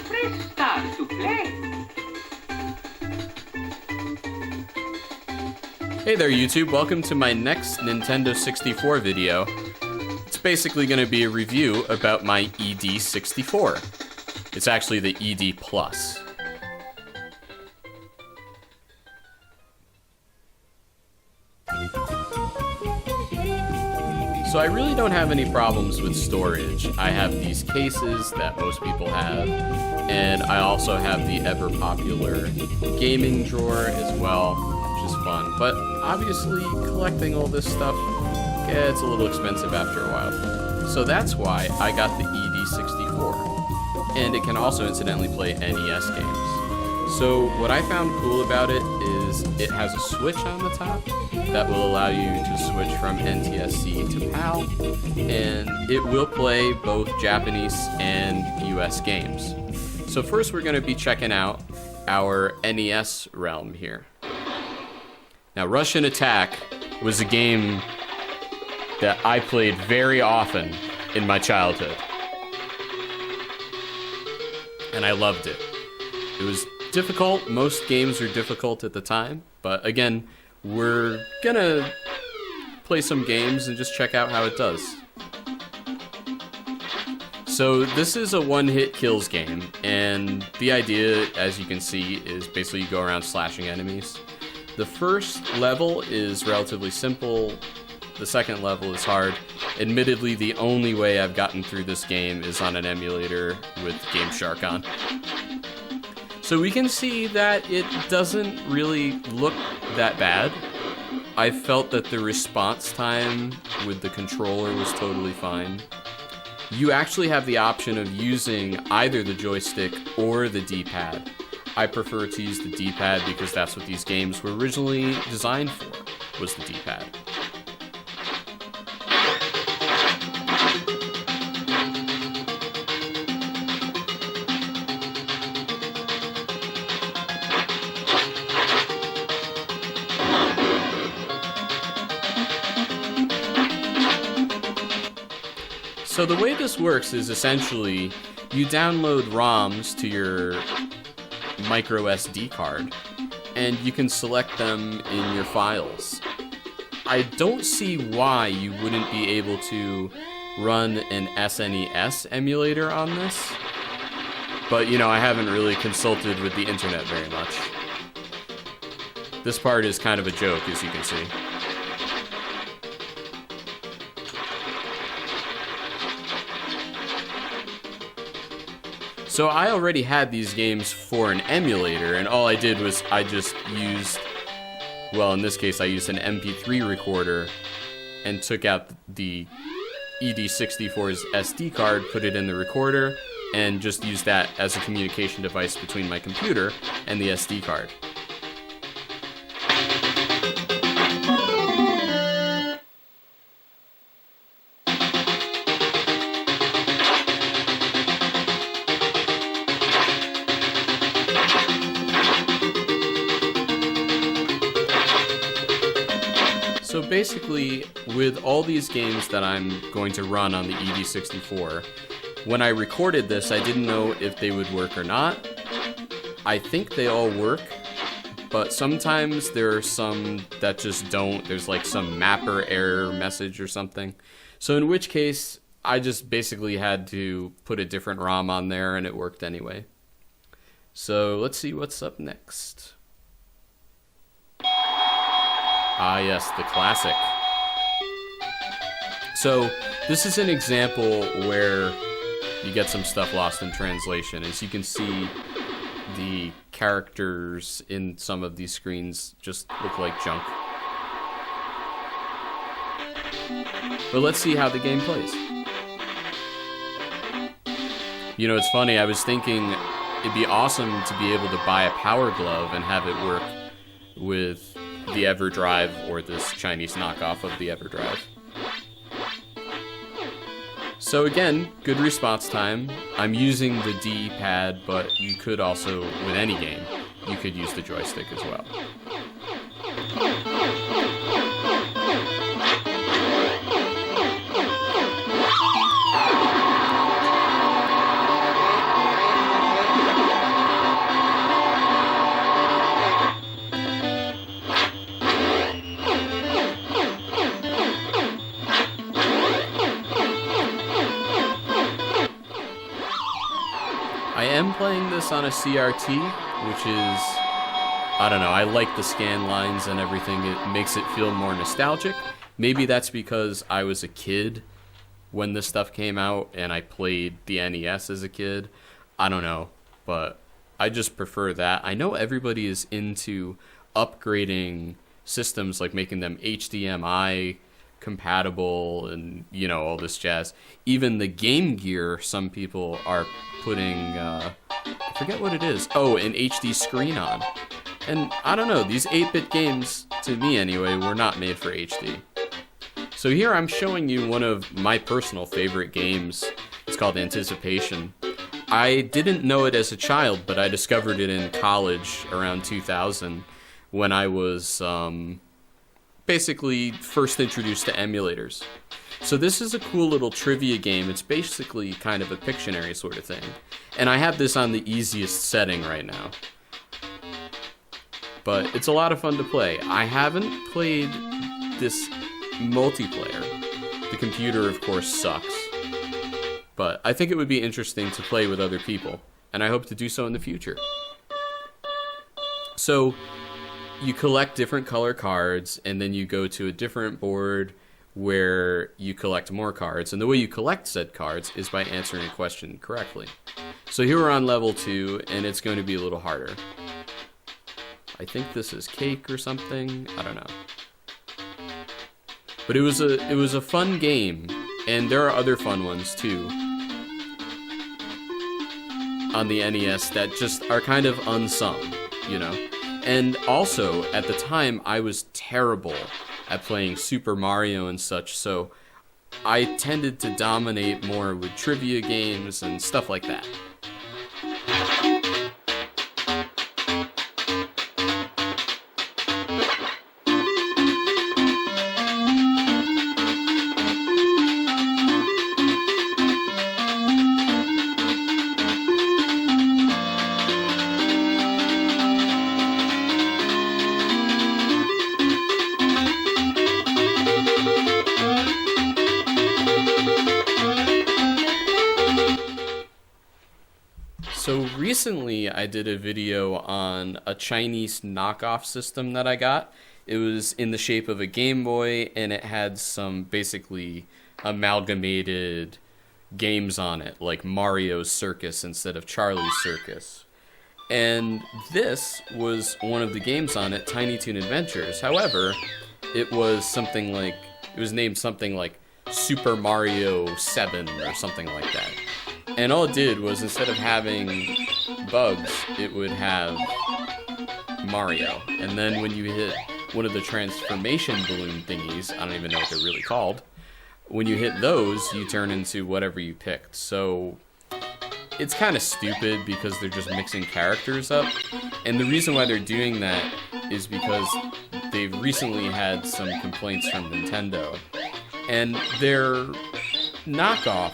Press start to play. Hey there YouTube, welcome to my next Nintendo 64 video. It's basically going to be a review about my ED64. It's actually the ED Plus. So I really don't have any problems with storage. I have these cases that most people have, and I also have the ever popular gaming drawer as well, which is fun. But obviously collecting all this stuff gets a little expensive after a while. So that's why I got the ED64. And it can also incidentally play NES games. So what I found cool about it is it has a switch on the top that will allow you to switch from NTSC to PAL, and it will play both Japanese and US games. So first we're going to be checking out our NES realm here. Now Russian Attack was a game that I played very often in my childhood, and I loved it. It was difficult. Most games were difficult at the time, but again, we're gonna play some games and just check out how it does. So this is a one-hit kills game, and the idea, as you can see, is basically you go around slashing enemies. The first level is relatively simple. The second level is hard. Admittedly, the only way I've gotten through this game is on an emulator with Game Shark on. So we can see that it doesn't really look that bad. I felt that the response time with the controller was totally fine. You actually have the option of using either the joystick or the D-pad. I prefer to use the D-pad because that's what these games were originally designed for, was the D-pad. So the way this works is essentially you download ROMs to your micro SD card, and you can select them in your files. I don't see why you wouldn't be able to run an SNES emulator on this, but you know, I haven't really consulted with the internet very much. This part is kind of a joke, as you can see. So I already had these games for an emulator, and all I did was I just used, well, in this case I used an MP3 recorder and took out the ED64's SD card, put it in the recorder, and just used that as a communication device between my computer and the SD card. So basically, with all these games that I'm going to run on the ED64, when I recorded this, I didn't know if they would work or not. I think they all work, but sometimes there are some that just don't. There's like some mapper error message or something. So in which case, I just basically had to put a different ROM on there, and it worked anyway. So let's see what's up next. Ah yes, the classic. So this is an example where you get some stuff lost in translation. As you can see, the characters in some of these screens just look like junk. But let's see how the game plays. You know, it's funny, I was thinking it'd be awesome to be able to buy a Power Glove and have it work with the EverDrive or this Chinese knockoff of the EverDrive. So again, good response time. I'm using the D-pad, but you could also, with any game, you could use the joystick as well. I am playing this on a CRT, which is, I don't know, I like the scan lines and everything. It makes it feel more nostalgic. Maybe that's because I was a kid when this stuff came out and I played the NES as a kid. I don't know, but I just prefer that. I know everybody is into upgrading systems, like making them HDMI compatible and, you know, all this jazz. Even the Game Gear, some people are putting, I forget what it is. Oh, an HD screen on. And I don't know, these 8-bit games, to me anyway, were not made for HD. So here I'm showing you one of my personal favorite games. It's called Anticipation. I didn't know it as a child, but I discovered it in college around 2000 when I was basically first introduced to emulators. So this is a cool little trivia game. It's basically kind of a Pictionary sort of thing. And I have this on the easiest setting right now. But it's a lot of fun to play. I haven't played this multiplayer. The computer, of course, sucks. But I think it would be interesting to play with other people, and I hope to do so in the future. So, you collect different color cards, and then you go to a different board where you collect more cards. And the way you collect said cards is by answering a question correctly. So here we're on level 2, and it's going to be a little harder. I think this is cake or something. I don't know. But it was a fun game, and there are other fun ones too on the NES that just are kind of unsung, you know. And also, at the time, I was terrible at playing Super Mario and such, so I tended to dominate more with trivia games and stuff like that. So recently I did a video on a Chinese knockoff system that I got. It was in the shape of a Game Boy, and it had some basically amalgamated games on it, like Mario's Circus instead of Charlie's Circus. And this was one of the games on it, Tiny Toon Adventures. However, it was named something like Super Mario 7 or something like that. And all it did was, instead of having bugs, it would have Mario. And then when you hit one of the transformation balloon thingies, I don't even know what they're really called, when you hit those, you turn into whatever you picked. So it's kind of stupid because they're just mixing characters up. And the reason why they're doing that is because they've recently had some complaints from Nintendo. And their knockoff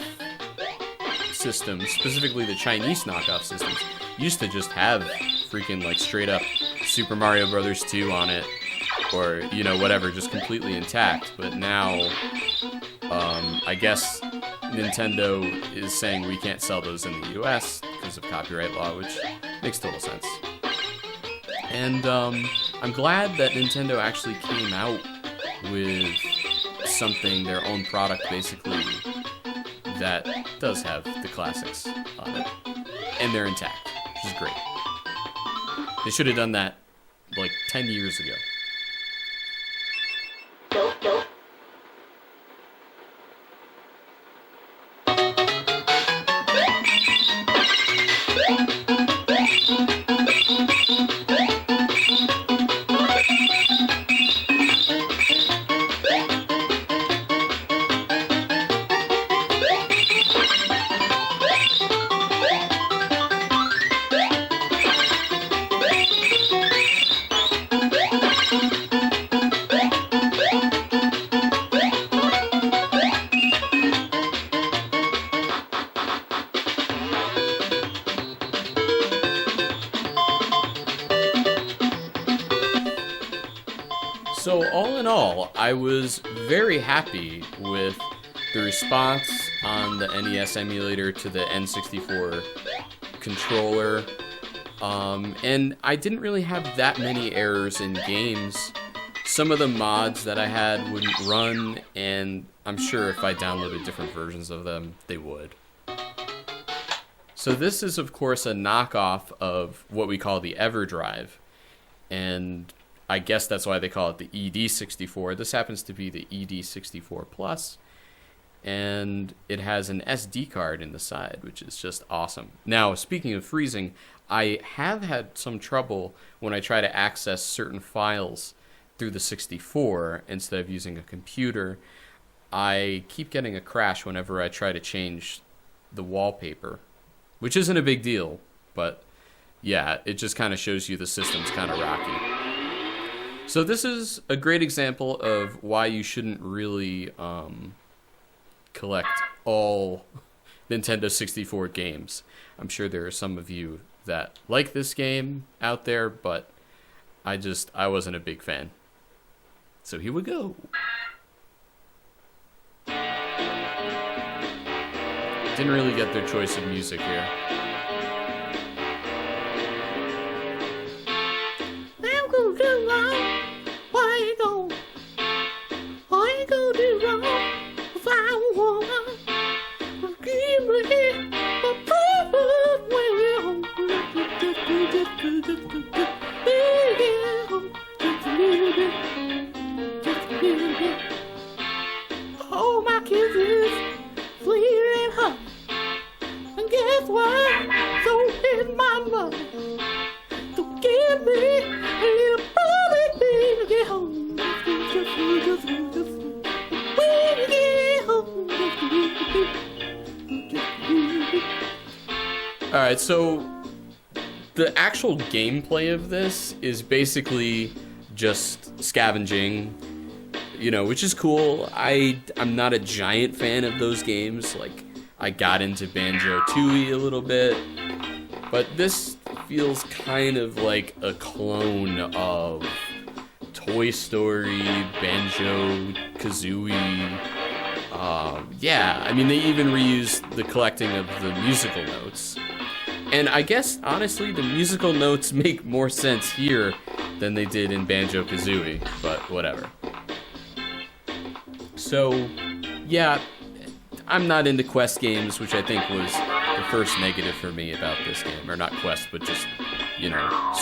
systems, specifically the Chinese knockoff systems, used to just have freaking like straight up Super Mario Brothers 2 on it, or, you know, whatever, just completely intact. But now, I guess Nintendo is saying we can't sell those in the US because of copyright law, which makes total sense. And I'm glad that Nintendo actually came out with something, their own product basically, that does have the classics on it. And they're intact, which is great. They should have done that like 10 years ago. So all in all, I was very happy with the response on the NES emulator to the N64 controller. And I didn't really have that many errors in games. Some of the mods that I had wouldn't run, and I'm sure if I downloaded different versions of them, they would. So this is, of course, a knockoff of what we call the EverDrive, and I guess that's why they call it the ED64. This happens to be the ED64 Plus, and it has an SD card in the side, which is just awesome. Now, speaking of freezing, I have had some trouble when I try to access certain files through the 64 instead of using a computer. I keep getting a crash whenever I try to change the wallpaper, which isn't a big deal, but yeah, it just kind of shows you the system's kind of rocky. So this is a great example of why you shouldn't really collect all Nintendo 64 games. I'm sure there are some of you that like this game out there, but I wasn't a big fan. So here we go. Didn't really get their choice of music here. I'm gonna do wrong. Why you gonna do wrong if I wanna give me a proof when we're home. Oh, my kids is sweet and hot. And guess what? So is my mother. So give me a little bubby baby to get home. When you get home. Alright, so the actual gameplay of this is basically just scavenging, which is cool. I'm not a giant fan of those games. Like, I got into BanjoKazooie a little bit, but this feels kind of like a clone of Toy Story, BanjoKazooie. They even reused the collecting of the musical notes. And I guess, honestly, the musical notes make more sense here than they did in BanjoKazooie, but whatever. So, yeah, I'm not into quest games, which I think was the first negative for me about this game. Or not quest, but just,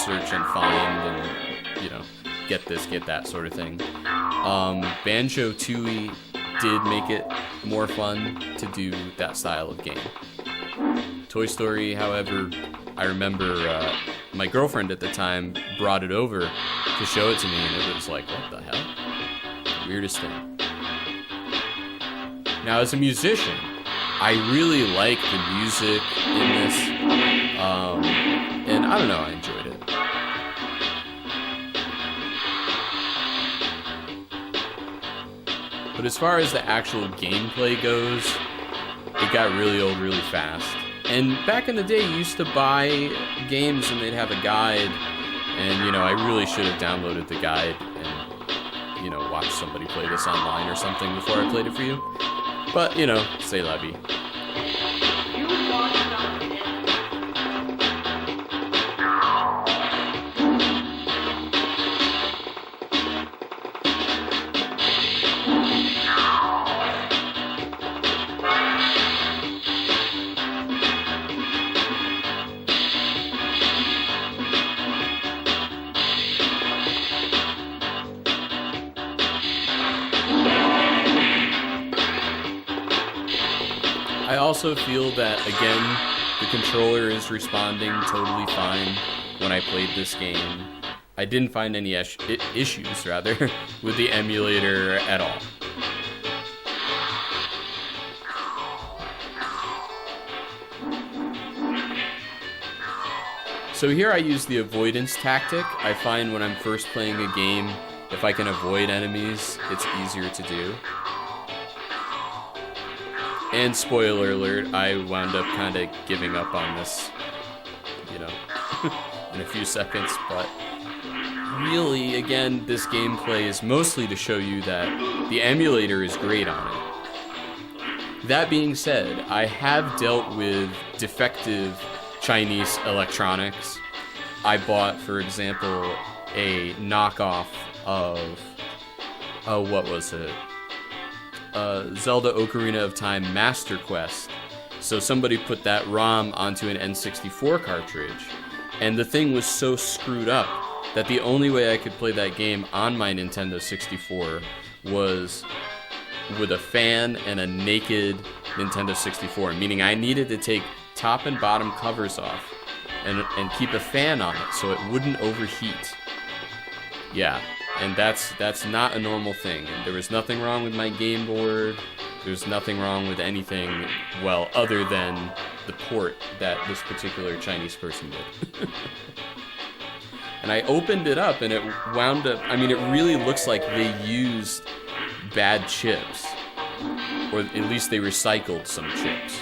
search and find and, get this, get that sort of thing. BanjoKazooie did make it more fun to do that style of game. Toy Story, however, I remember my girlfriend at the time brought it over to show it to me, and it was like, what the hell? Weirdest thing. Now, as a musician, I really like the music in this, and I don't know, I enjoyed it. But as far as the actual gameplay goes, it got really old really fast. And back in the day, you used to buy games and they'd have a guide, and, I really should have downloaded the guide and, watched somebody play this online or something before I played it for you. But, c'est la vie. I also feel that, again, the controller is responding totally fine when I played this game. I didn't find any issues, with the emulator at all. So here I use the avoidance tactic. I find when I'm first playing a game, if I can avoid enemies, it's easier to do. And spoiler alert, I wound up kind of giving up on this, in a few seconds. But really, again, this gameplay is mostly to show you that the emulator is great on it. That being said, I have dealt with defective Chinese electronics. I bought, for example, a knockoff of, what was it? Zelda Ocarina of Time Master Quest. So somebody put that ROM onto an N64 cartridge, and the thing was so screwed up that the only way I could play that game on my Nintendo 64 was with a fan and a naked Nintendo 64, meaning I needed to take top and bottom covers off and keep a fan on it so it wouldn't overheat. Yeah, and that's not a normal thing. And there was nothing wrong with my game board. There's nothing wrong with anything, well, other than the port that this particular Chinese person did. And I opened it up, and it wound up, I mean, it really looks like they used bad chips. Or at least they recycled some chips.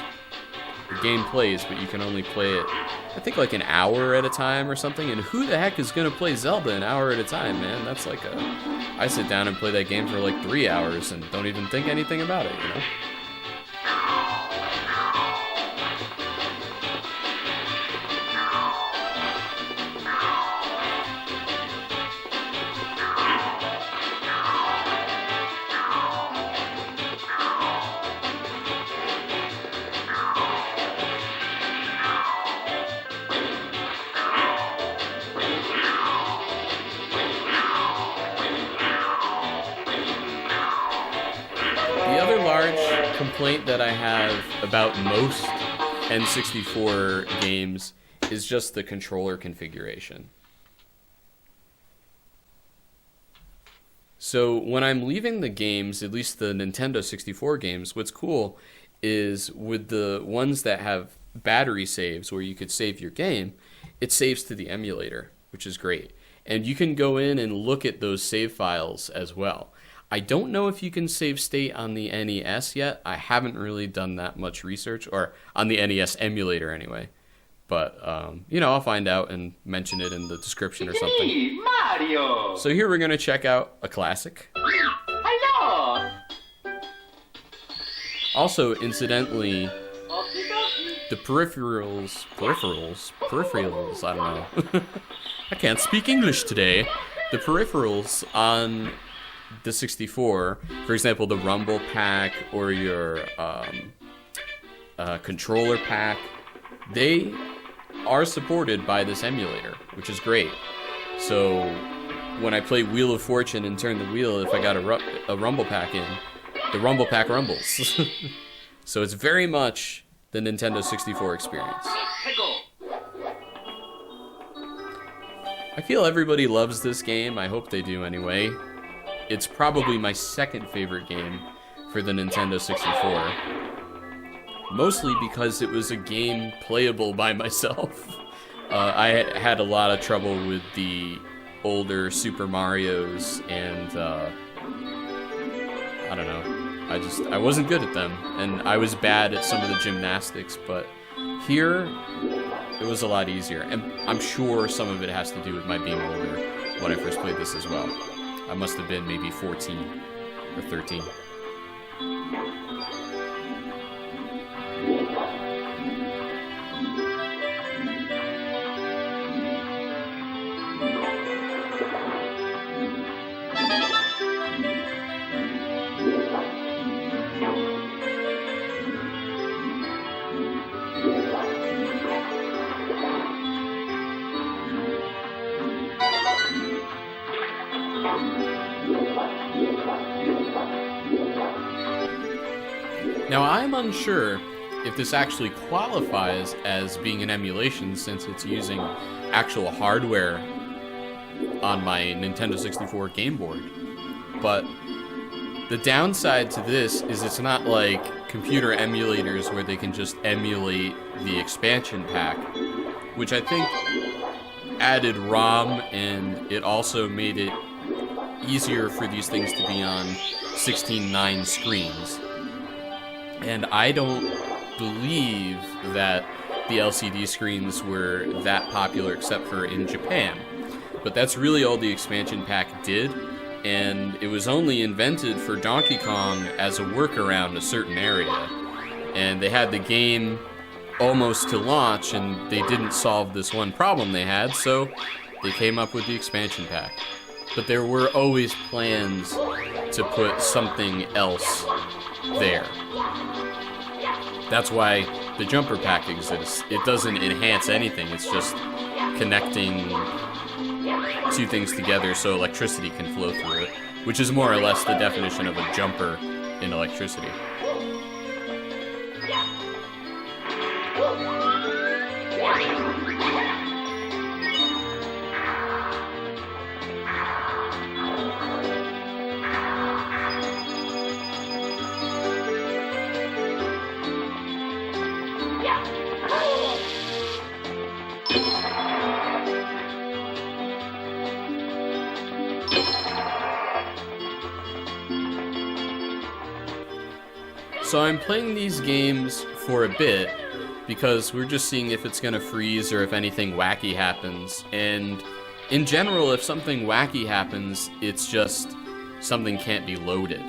The game plays, but you can only play it, I think, like an hour at a time or something. And who the heck is going to play Zelda an hour at a time, man? That's like I sit down and play that game for like 3 hours and don't even think anything about it, you know? Complaint that I have about most N64 games is just the controller configuration. So when I'm leaving the games, at least the Nintendo 64 games, what's cool is with the ones that have battery saves where you could save your game, it saves to the emulator, which is great. And you can go in and look at those save files as well. I don't know if you can save state on the NES yet. I haven't really done that much research, or on the NES emulator anyway. But, I'll find out and mention it in the description or something. Mario! So here we're going to check out a classic. Hello! Also, incidentally, the peripherals, I don't know. I can't speak English today. The peripherals on the 64, for example, the rumble pack or your controller pack, they are supported by this emulator, which is great. So when I play Wheel of Fortune and turn the wheel, if I got a rumble pack in, the rumble pack rumbles. So it's very much the Nintendo 64 experience. I feel everybody loves this game. I hope they do anyway. It's probably my second favorite game for the Nintendo 64. Mostly because it was a game playable by myself. I had a lot of trouble with the older Super Marios, and I don't know. I wasn't good at them, and I was bad at some of the gymnastics, but here it was a lot easier. And I'm sure some of it has to do with my being older when I first played this as well. I must have been maybe 14 or 13. Now, I'm unsure if this actually qualifies as being an emulation since it's using actual hardware on my Nintendo 64 game board. But the downside to this is it's not like computer emulators where they can just emulate the expansion pack, which I think added ROM, and it also made it easier for these things to be on 16:9 screens. And I don't believe that the LCD screens were that popular except for in Japan. But that's really all the expansion pack did, and it was only invented for Donkey Kong as a workaround a certain area. And they had the game almost to launch, and they didn't solve this one problem they had, so they came up with the expansion pack. But there were always plans to put something else there. That's why the jumper pack exists. It doesn't enhance anything, it's just connecting two things together so electricity can flow through it, which is more or less the definition of a jumper in electricity. So I'm playing these games for a bit because we're just seeing if it's going to freeze or if anything wacky happens. And in general, if something wacky happens, it's just something can't be loaded.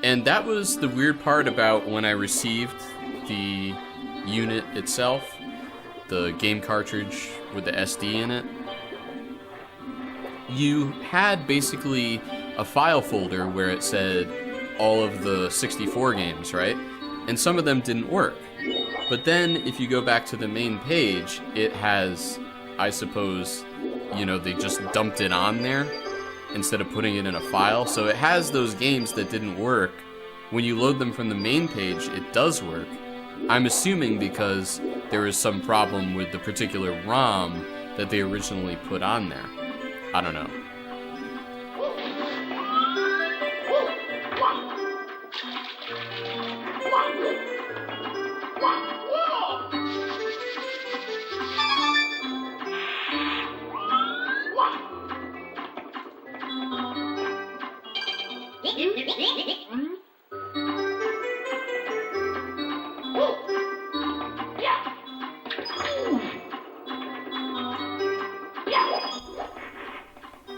And that was the weird part about when I received the unit itself, the game cartridge with the SD in it. You had basically a file folder where it said all of the 64 games, right? And some of them didn't work. But then if you go back to the main page, it has, I suppose, you know, they just dumped it on there instead of putting it in a file. So it has those games that didn't work. When you load them from the main page, it does work. I'm assuming because there is some problem with the particular ROM that they originally put on there. I don't know.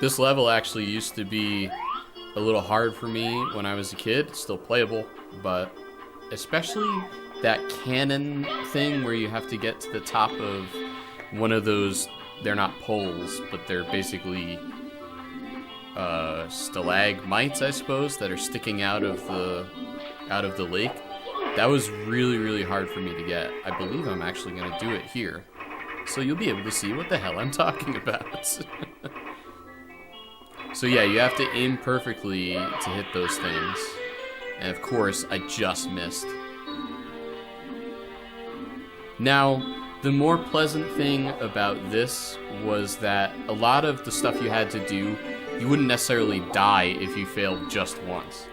This level actually used to be a little hard for me when I was a kid. It's still playable, but especially that cannon thing where you have to get to the top of one of those, they're not poles, but they're basically stalagmites, I suppose, that are sticking out of the lake. That was really, really hard for me to get. I believe I'm actually going to do it here. So you'll be able to see what the hell I'm talking about. So yeah, you have to aim perfectly to hit those things. And of course, I just missed. Now, the more pleasant thing about this was that a lot of the stuff you had to do, you wouldn't necessarily die if you failed just once.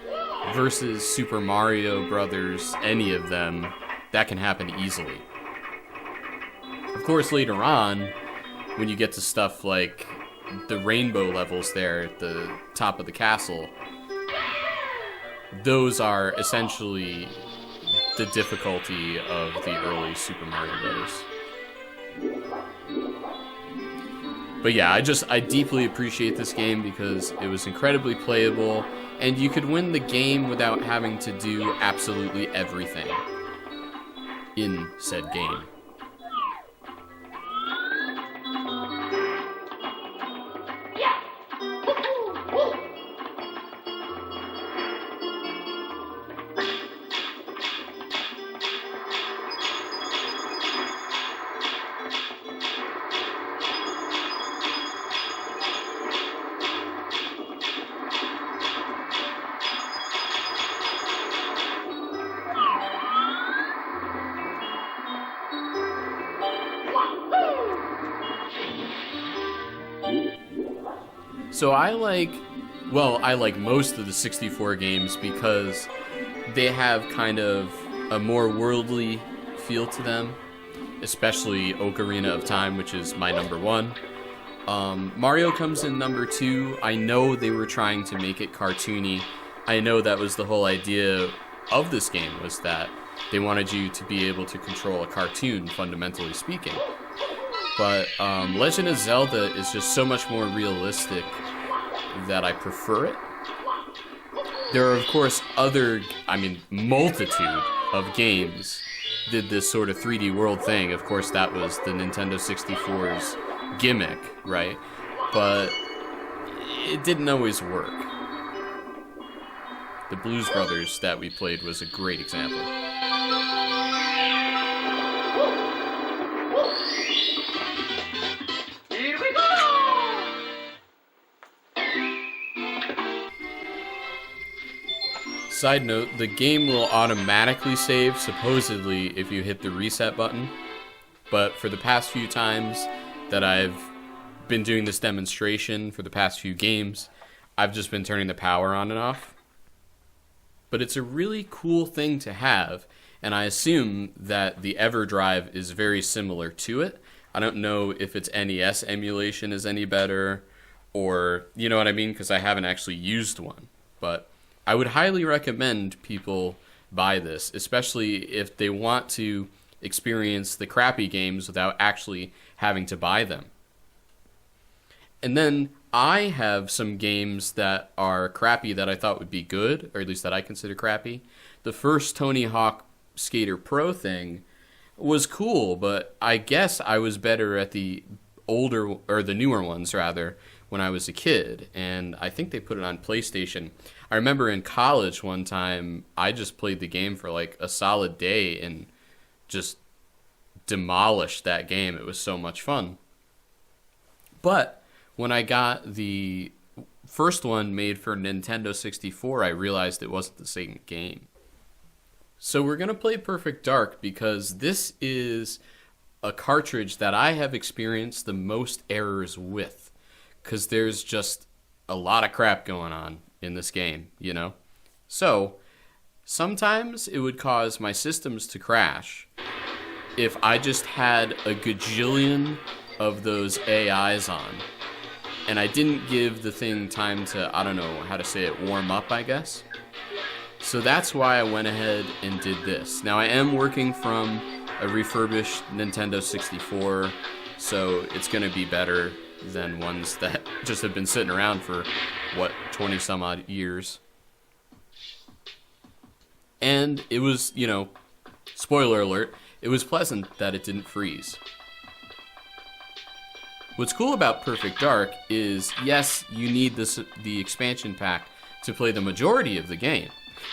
Versus Super Mario Brothers, any of them, that can happen easily. Of course, later on, when you get to stuff like the rainbow levels there at the top of the castle, those are essentially the difficulty of the early Super Mario Brothers. But yeah, I deeply appreciate this game because it was incredibly playable, and you could win the game without having to do absolutely everything in said game. So I like most of the 64 games because they have kind of a more worldly feel to them, especially Ocarina of Time, which is my number one. Mario comes in number two. I know they were trying to make it cartoony. I know that was the whole idea of this game, was that they wanted you to be able to control a cartoon, fundamentally speaking. But Legend of Zelda is just so much more realistic that I prefer it. There are, of course, multitude of games did this sort of 3D world thing. Of course, that was the Nintendo 64's gimmick, right? But it didn't always work. The Blues Brothers that we played was a great example. Here we go! Side note, the game will automatically save, supposedly, if you hit the reset button. But for the past few times that I've been doing this demonstration for the past few games, I've just been turning the power on and off. But it's a really cool thing to have, and I assume that the EverDrive is very similar to it. I don't know if its NES emulation is any better, or, you know what I mean, because I haven't actually used one. But I would highly recommend people buy this, especially if they want to experience the crappy games without actually having to buy them. And then I have some games that are crappy that I thought would be good, or at least that I consider crappy. The first Tony Hawk Skater Pro thing was cool, but I guess I was better at the older, or the newer ones rather, when I was a kid, and I think they put it on PlayStation. I remember in college one time, I just played the game for like a solid day and just demolished that game. It was so much fun. But when I got the first one made for Nintendo 64, I realized it wasn't the same game. So we're going to play Perfect Dark because this is a cartridge that I have experienced the most errors with. Because there's just a lot of crap going on in this game, you know? So, sometimes it would cause my systems to crash if I just had a gajillion of those AIs on. And I didn't give the thing time to, I don't know how to say it, warm up, I guess. So that's why I went ahead and did this. Now, I am working from a refurbished Nintendo 64, so it's going to be better than ones that just have been sitting around for, 20 some odd years. And it was, spoiler alert, it was pleasant that it didn't freeze. What's cool about Perfect Dark is, yes, you need the expansion pack to play the majority of the game.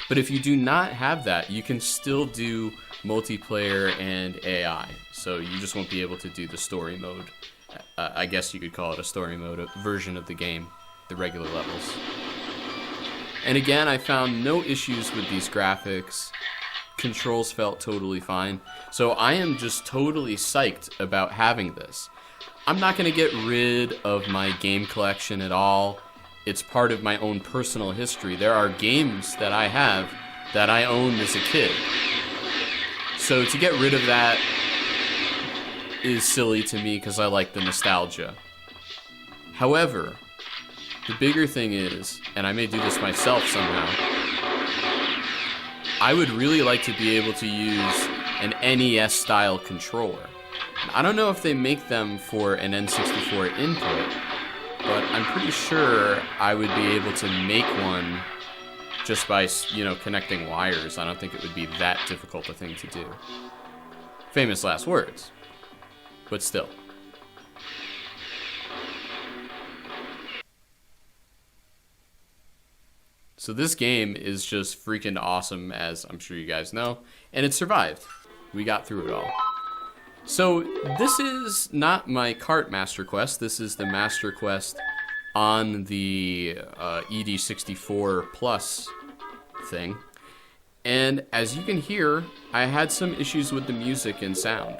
But if you do not have that, you can still do multiplayer and AI. So you just won't be able to do the story mode. I guess you could call it a story mode version of the game, the regular levels. And again, I found no issues with these graphics. Controls felt totally fine. So I am just totally psyched about having this. I'm not going to get rid of my game collection at all. It's part of my own personal history. There are games that I have that I owned as a kid. So to get rid of that is silly to me because I like the nostalgia. However, the bigger thing is, and I may do this myself somehow, I would really like to be able to use an NES-style controller. I don't know if they make them for an N64 input, but I'm pretty sure I would be able to make one just by, connecting wires. I don't think it would be that difficult a thing to do. Famous last words. But still. So this game is just freaking awesome, as I'm sure you guys know, and it survived. We got through it all. So this is not my cart master quest. This is the master quest on the ED64 Plus thing. And as you can hear, I had some issues with the music and sound.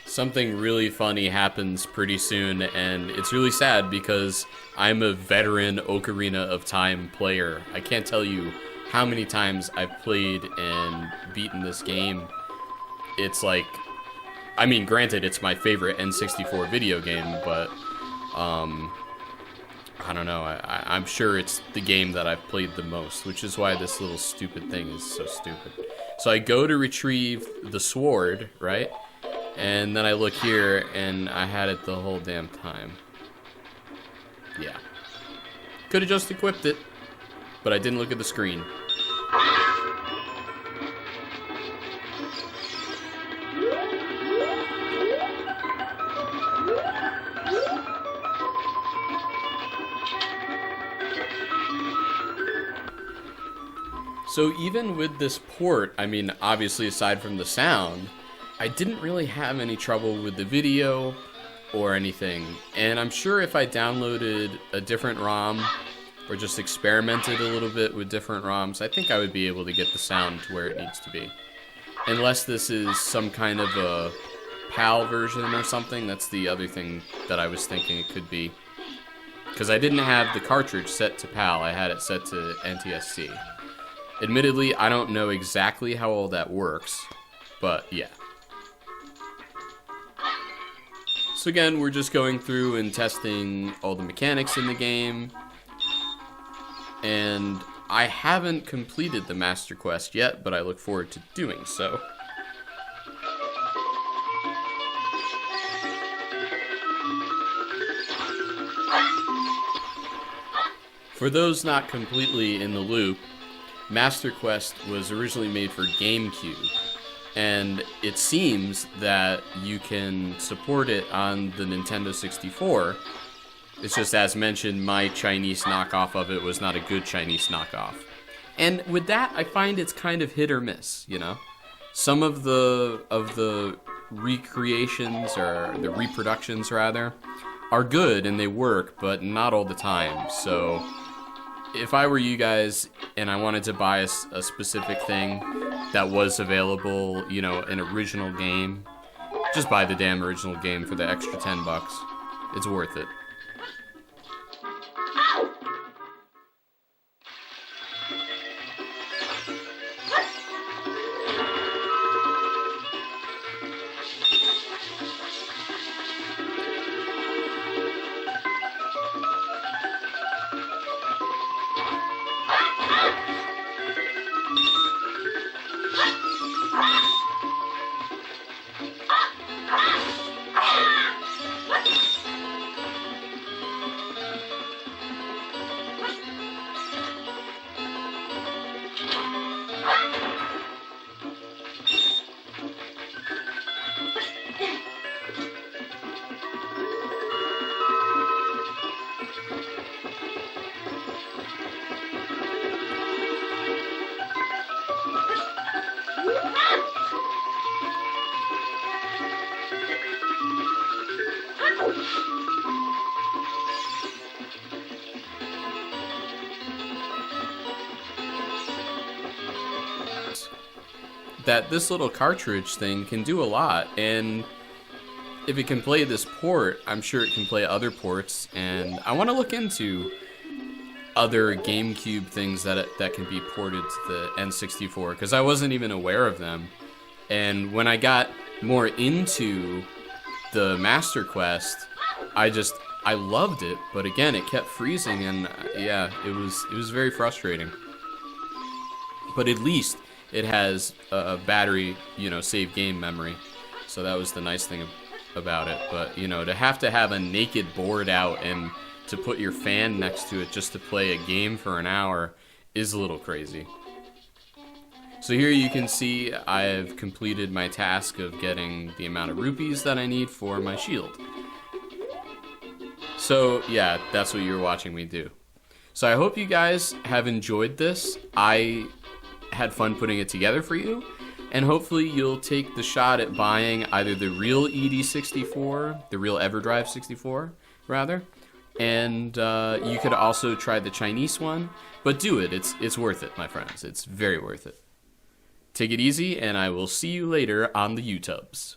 Something really funny happens pretty soon, and it's really sad because I'm a veteran Ocarina of Time player. I can't tell you how many times I've played and beaten this game. It's like I mean, granted, it's my favorite N64 video game, but I don't know. I'm sure it's the game that I've played the most, which is why this little stupid thing is so stupid. So I go to retrieve the sword, right? And then I look here, and I had it the whole damn time. Yeah. Could have just equipped it, but I didn't look at the screen. So even with this port, I mean, obviously aside from the sound, I didn't really have any trouble with the video or anything. And I'm sure if I downloaded a different ROM or just experimented a little bit with different ROMs, I think I would be able to get the sound to where it needs to be. Unless this is some kind of a PAL version or something, that's the other thing that I was thinking it could be. Because I didn't have the cartridge set to PAL, I had it set to NTSC. Admittedly, I don't know exactly how all that works, but yeah. So again, we're just going through and testing all the mechanics in the game, and I haven't completed the Master Quest yet, but I look forward to doing so. For those not completely in the loop, Master Quest was originally made for GameCube, and it seems that you can support it on the Nintendo 64. It's just, as mentioned, my Chinese knockoff of it was not a good Chinese knockoff. And with that, I find it's kind of hit or miss, you know? Some of the recreations, or the reproductions rather, are good and they work, but not all the time. So if I were you guys and I wanted to buy a specific thing that was available, you know, an original game, just buy the damn original game for the extra $10. It's worth it. That this little cartridge thing can do a lot, and if it can play this port, I'm sure it can play other ports, and I want to look into other GameCube things that can be ported to the N64, because I wasn't even aware of them. And when I got more into the Master Quest, I loved it, but again, it kept freezing, and yeah, it was very frustrating. But at least it has a battery, you know, save game memory. So that was the nice thing about it. But, you know, to have a naked board out and to put your fan next to it just to play a game for an hour is a little crazy. So here you can see I've completed my task of getting the amount of rupees that I need for my shield. So yeah, that's what you're watching me do. So I hope you guys have enjoyed this. I had fun putting it together for you, and hopefully you'll take the shot at buying either the real ED64, the real EverDrive 64 rather, and you could also try the Chinese one, but do it. It's worth it, my friends. It's very worth it. Take it easy, and I will see you later on the YouTubes.